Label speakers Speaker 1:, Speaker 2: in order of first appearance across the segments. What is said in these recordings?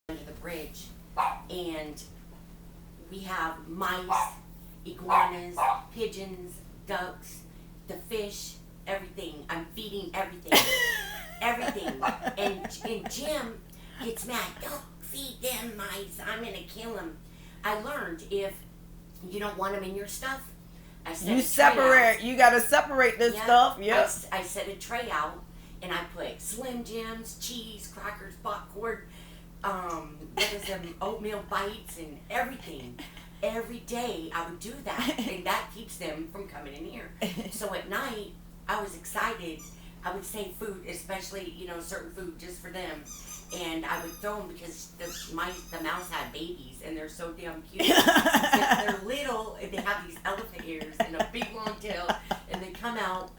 Speaker 1: under the bridge, and we have mice, iguanas, pigeons, ducks, the fish, everything. I'm feeding everything, everything. And Jim gets mad. Don't feed them mice. I'm gonna kill them. I learned if you don't want them in your stuff, I set
Speaker 2: You
Speaker 1: a tray
Speaker 2: separate.
Speaker 1: out.
Speaker 2: You gotta separate this
Speaker 1: Yep.
Speaker 2: stuff. Yep.
Speaker 1: I set a tray out and I put Slim Jims, cheese, crackers, popcorn, what is them, oatmeal bites and everything. Every day I would do that, and that keeps them from coming in here. So at night, I was excited. I would save food, especially, certain food just for them. And I would throw them because the mouse had babies, and they're so damn cute. They're little, and they have these elephant ears and a big long tail, and they come out.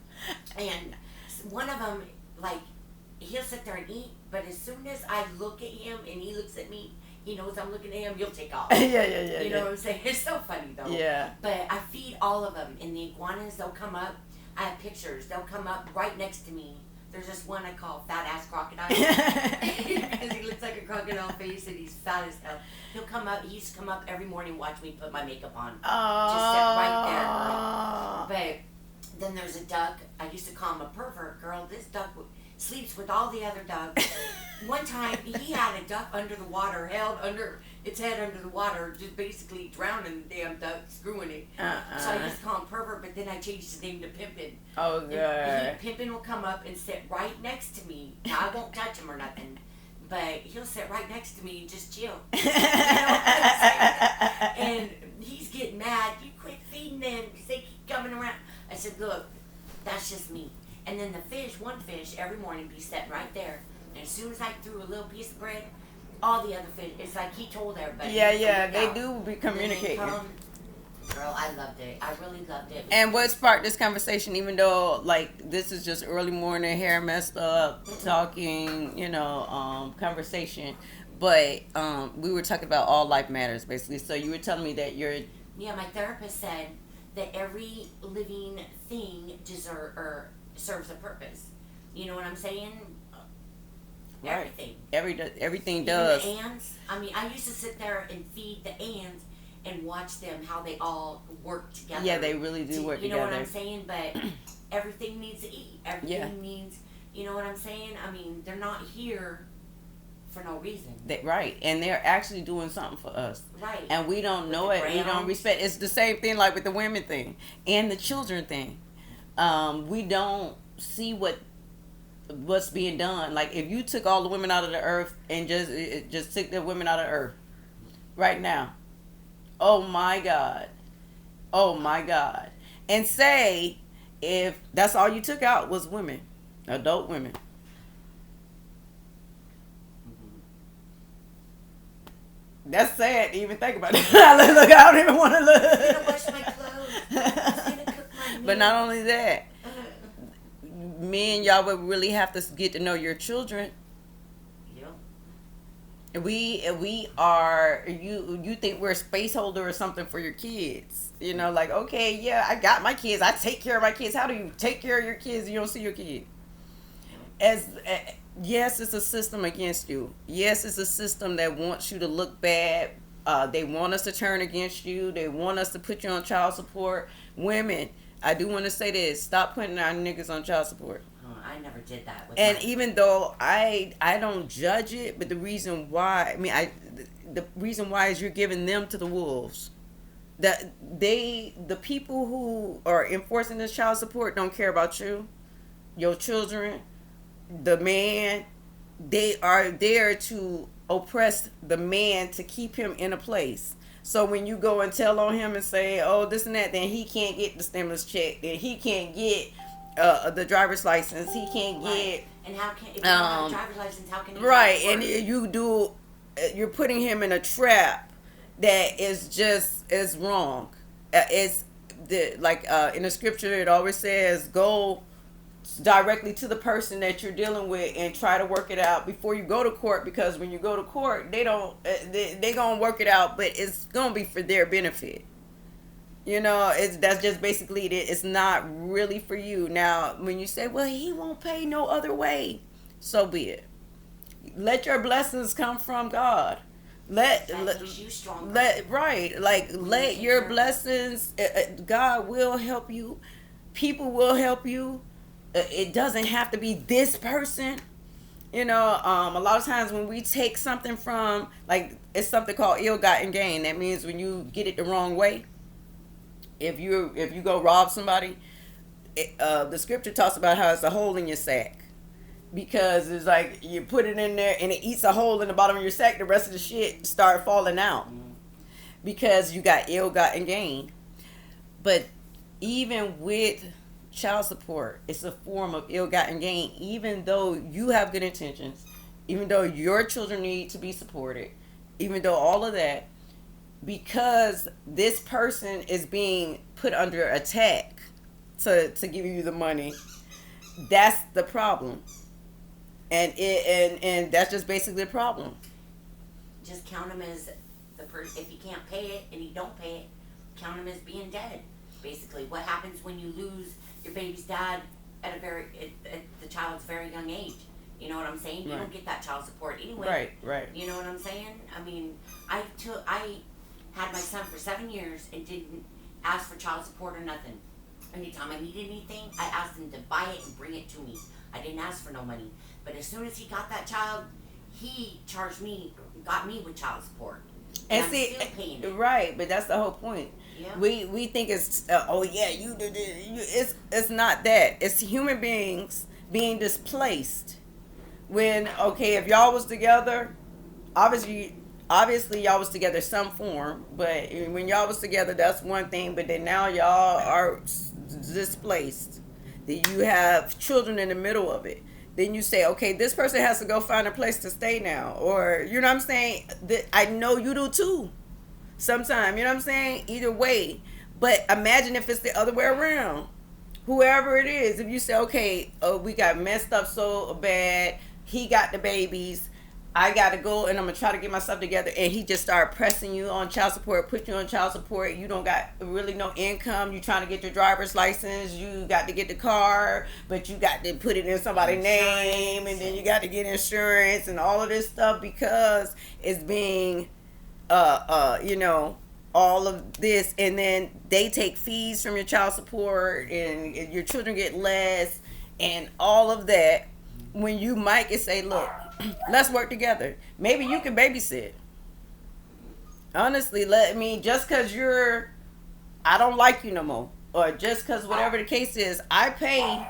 Speaker 1: And one of them, like, he'll sit there and eat, but as soon as I look at him and he looks at me, he knows I'm looking at him, he'll take off.
Speaker 2: Yeah.
Speaker 1: You know what I'm saying? It's so funny, though.
Speaker 2: Yeah.
Speaker 1: But I feed all of them, and the iguanas, they'll come up. I have pictures. They'll come up right next to me. There's this one I call Fat Ass Crocodile because he looks like a crocodile face and he's fat as hell. He'll come up. He used to come up every morning, watch me put my makeup on. Just sit right there, girl. But then there's a duck. I used to call him a pervert, girl. This duck sleeps with all the other ducks. One time he had a duck under the water, held under its head under the water, just basically drowning the damn duck, screwing it. So I used to call him pervert, but then I changed his name to Pimpin'.
Speaker 2: Oh, good.
Speaker 1: Pimpin' will come up and sit right next to me. Now I won't touch him or nothing, but he'll sit right next to me and just chill. You know what I'm saying? And he's getting mad. You quit feeding them because they keep coming around. I said, look, that's just me. And then one fish, every morning be sitting right there. And as soon as I threw a little piece of bread, all the other fish, it's like he told everybody.
Speaker 2: Yeah, they do be communicating.
Speaker 1: Girl, I loved it. I really loved it.
Speaker 2: And what sparked this conversation, even though, like, this is just early morning, hair messed up, talking, conversation. But we were talking about all life matters, basically. So you were telling me that you're...
Speaker 1: Yeah, my therapist said that every living thing serves a purpose. You know what I'm saying?
Speaker 2: Right.
Speaker 1: Everything.
Speaker 2: Everything does.
Speaker 1: Even the ants. I mean, I used to sit there and feed the ants and watch them, how they all work together.
Speaker 2: Yeah, they really do work together.
Speaker 1: You know what I'm saying? But everything needs to eat. Everything needs, you know what I'm saying? I mean, they're not here for no reason.
Speaker 2: Right. And they're actually doing something for us.
Speaker 1: Right.
Speaker 2: And we don't know it. We don't respect. It's the same thing like with the women thing and the children thing. We don't see what's being done. Like, if you took all the women out of the earth and just took the women out of the earth right now, oh my God, and say if that's all you took out was women, adult women, that's sad to even think about it. Look, I don't even want to look.
Speaker 1: I'm gonna wash my clothes. I'm gonna cook my meal.
Speaker 2: But not only that, me and y'all would really have to get to know your children.
Speaker 1: Yeah.
Speaker 2: We are, you think we're a space holder or something for your kids. Like, okay, yeah, I got my kids. I take care of my kids. How do you take care of your kids if you don't see your kid? Yes, it's a system against you. Yes, it's a system that wants you to look bad. They want us to turn against you. They want us to put you on child support. Women, I do want to say this. Stop putting our niggas on child support.
Speaker 1: I never did that.
Speaker 2: Even though I don't judge it, but the reason why, the reason why is you're giving them to the wolves. The people who are enforcing this child support don't care about you, your children, the man. They are there to oppress the man to keep him in a place. So when you go and tell on him and say, oh, this and that, then he can't get the stimulus check, then he can't get the driver's license, he can't get...
Speaker 1: And how can, if you don't have a driver's license, how can he...
Speaker 2: Right, and you're putting him in a trap that is wrong. It's in the scripture, it always says, go directly to the person that you're dealing with and try to work it out before you go to court, because when you go to court, they gonna work it out, but it's gonna be for their benefit. That's just basically it. It's not really for you. Now, when you say, well, he won't pay no other way, so be it. let your blessings come from God. Let
Speaker 1: makes you stronger.
Speaker 2: Let your blessings. God will help you. People will help you. It doesn't have to be this person. A lot of times when we take something from, like, it's something called ill-gotten gain. That means when you get it the wrong way. If you go rob somebody, the scripture talks about how it's a hole in your sack. Because it's like you put it in there and it eats a hole in the bottom of your sack. The rest of the shit start falling out because you got ill-gotten gain. But even with child support, it's a form of ill-gotten gain. Even though you have good intentions, even though your children need to be supported, even though all of that, because this person is being put under attack to give you the money, that's the problem. And that's just basically the problem.
Speaker 1: Just count him as the person. If you can't pay it and you don't pay it, count him as being dead. Basically, what happens when you lose your baby's dad at the child's very young age? You know what I'm saying? You don't get that child support anyway.
Speaker 2: Right.
Speaker 1: You know what I'm saying? I mean, I had my son for 7 years and didn't ask for child support or nothing. Anytime I needed anything, I asked him to buy it and bring it to me. I didn't ask for no money. But as soon as he got that child, he got me with child support. And I'm still paying it.
Speaker 2: Right, but that's the whole point. Yeah. We think it's, you did it. It's not that. It's human beings being displaced. When, if y'all was together, obviously y'all was together some form, but when y'all was together, that's one thing, but then now y'all are displaced. Then you have children in the middle of it. Then you say, okay, this person has to go find a place to stay now. Or, you know what I'm saying? I know you do too. Sometime, you know what I'm saying? Either way. But imagine if it's the other way around. Whoever it is, if you say, okay, we got messed up so bad, he got the babies, I got to go and I'm going to try to get myself together. And he just started pressing you on child support, put you on child support. You don't got really no income. You trying to get your driver's license. You got to get the car, but you got to put it in somebody's name. And then you got to get insurance and all of this stuff because it's being, all of this. And then they take fees from your child support and your children get less and all of that. When you might can say, look, let's work together. Maybe you can babysit. Honestly, just because I don't like you no more. Or just because whatever the case is, I pay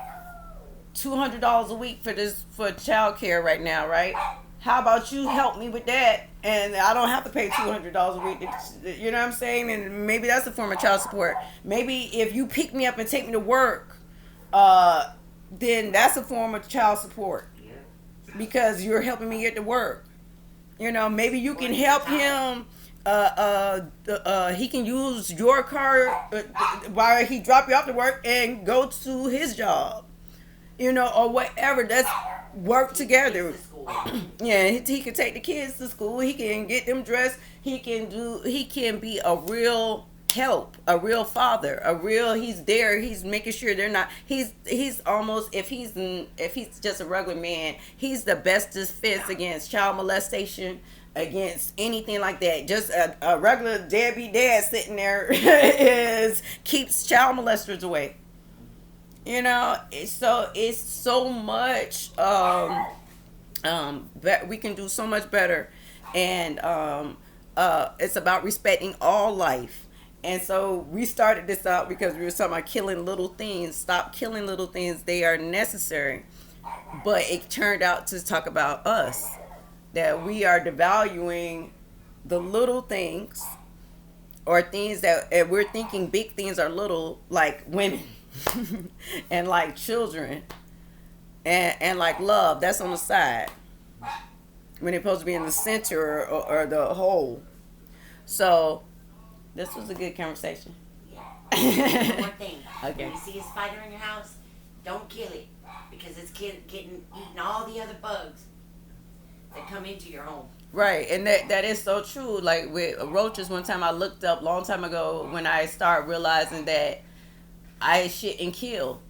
Speaker 2: $200 a week for child care right now, right? How about you help me with that? And I don't have to pay $200 a week. You know what I'm saying? And maybe that's a form of child support. Maybe if you pick me up and take me to work, then that's a form of child support. Because you're helping me get to work. Maybe you can help him. He can use your car while he drop you off to work and go to his job. Or whatever. That's work together. Yeah, he can take the kids to school. He can get them dressed. He can be a real help, a real father, he's there, he's making sure they're not, he's almost, if he's just a regular man, he's the best defense against child molestation, against anything like that. Just a regular deadbeat dad sitting there keeps child molesters away. It's so much we can do so much better, and it's about respecting all life. And so we started this out because we were talking about killing little things. Stop killing little things. They are necessary. But it turned out to talk about us. That we are devaluing the little things, or things that we're thinking big things are little, like women and like children and like love. That's on the side. When they're supposed to be in the center or the whole. So this was a good conversation.
Speaker 1: Yeah. One more thing.
Speaker 2: Okay.
Speaker 1: When you see a spider in your house, don't kill it, because it's eating all the other bugs that come into your home.
Speaker 2: Right, and that is so true. Like with roaches, one time I looked up long time ago when I started realizing that I shouldn't kill.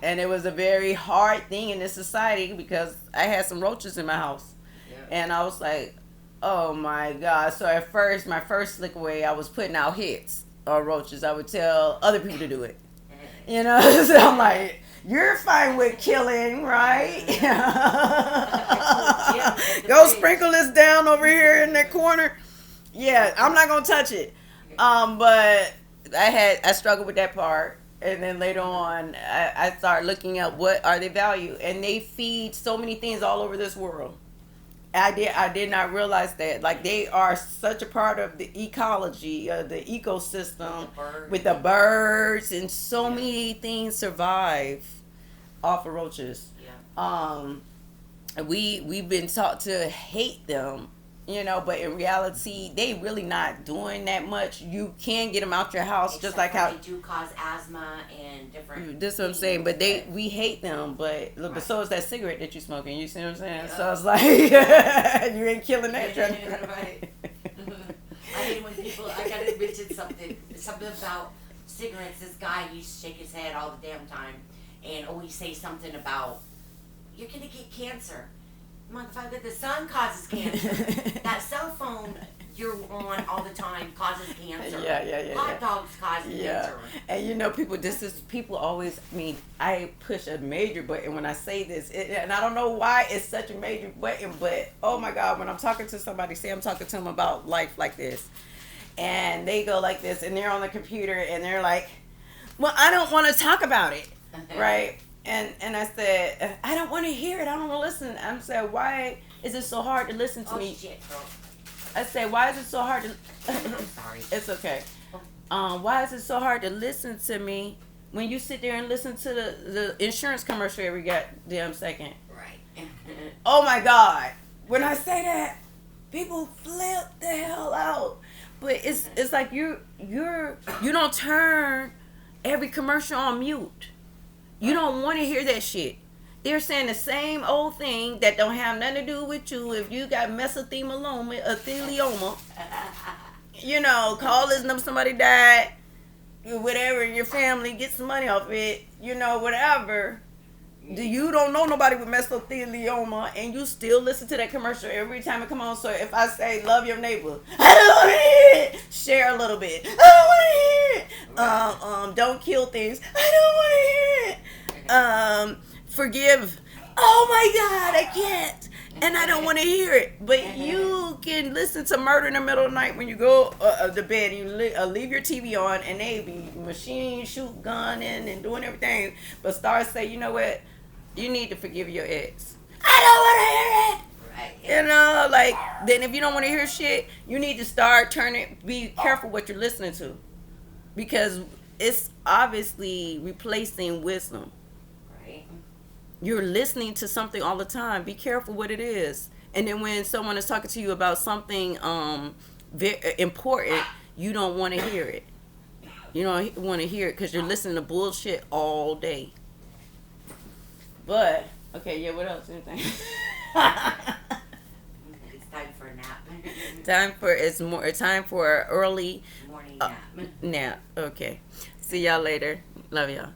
Speaker 2: And it was a very hard thing in this society because I had some roaches in my house. Yeah. And I was like, oh my God. So at first, my first slick away, I was putting out hits or roaches. I would tell other people to do it. You know, so I'm like, you're fine with killing, right? Go sprinkle this down over here in that corner. Yeah, I'm not gonna touch it. But I struggled with that part, and then later on, I started looking up what are they value, and they feed so many things all over this world. I did not realize that. Like, they are such a part of the ecology, the ecosystem, with the birds, and so many things survive off of roaches. We've been taught to hate them, you know, but in reality, they really not doing that much. You can get them out your house,
Speaker 1: Except
Speaker 2: just like how
Speaker 1: they do cause asthma and different.
Speaker 2: This is what I'm saying, but we hate them. But look, but so is that cigarette that you smoking. You see what I'm saying? So it's like you ain't killing that.
Speaker 1: Right. I hate when people. I gotta mention something about cigarettes. This guy used to shake his head all the damn time and always say something about you're gonna get cancer. Motherfucker, the sun causes cancer. That cell phone you're on all the time causes cancer. Hot dogs cause cancer.
Speaker 2: And you know, people always, I mean, I push a major button when I say this, and I don't know why it's such a major button, but oh my God, when I'm talking to somebody, say I'm talking to them about life like this, and they go like this, and they're on the computer, and they're like, well, I don't want to talk about it, right? And I said, I don't want to hear it. I don't want to listen. I said, why is it so hard to listen to me?
Speaker 1: Shit, bro.
Speaker 2: I said, why is it so hard to...
Speaker 1: Sorry.
Speaker 2: It's okay. Why is it so hard to listen to me when you sit there and listen to the insurance commercial every goddamn second?
Speaker 1: Right.
Speaker 2: Oh my God. When I say that, people flip the hell out. But it's like you don't turn every commercial on mute. You don't want to hear that shit. They're saying the same old thing that don't have nothing to do with you. If you got mesothelioma, you know, call this number, somebody died, whatever, in your family, get some money off it, you know, whatever. You don't know nobody with mesothelioma, and you still listen to that commercial every time it come on. So if I say, love your neighbor, I don't want to hear it. Share a little bit. I don't want to hear it. Don't kill things. I don't want to hear it. Forgive. Oh my God, I can't. And I don't want to hear it. But you can listen to murder in the middle of the night when you go to bed and you leave your TV on, and they be machine shoot gunning and doing everything. But start say, you know what? You need to forgive your ex. I don't want to hear it. Right. You know, like, then if you don't want to hear shit, you need to start be careful what you're listening to. Because it's obviously replacing wisdom. You're listening to something all the time. Be careful what it is. And then when someone is talking to you about something very important, you don't want to hear it. You don't want to hear it because you're listening to bullshit all day. But, okay, yeah, what else? Anything?
Speaker 1: It's time for a nap.
Speaker 2: Time for an early
Speaker 1: morning nap.
Speaker 2: Nap. Okay. See y'all later. Love y'all.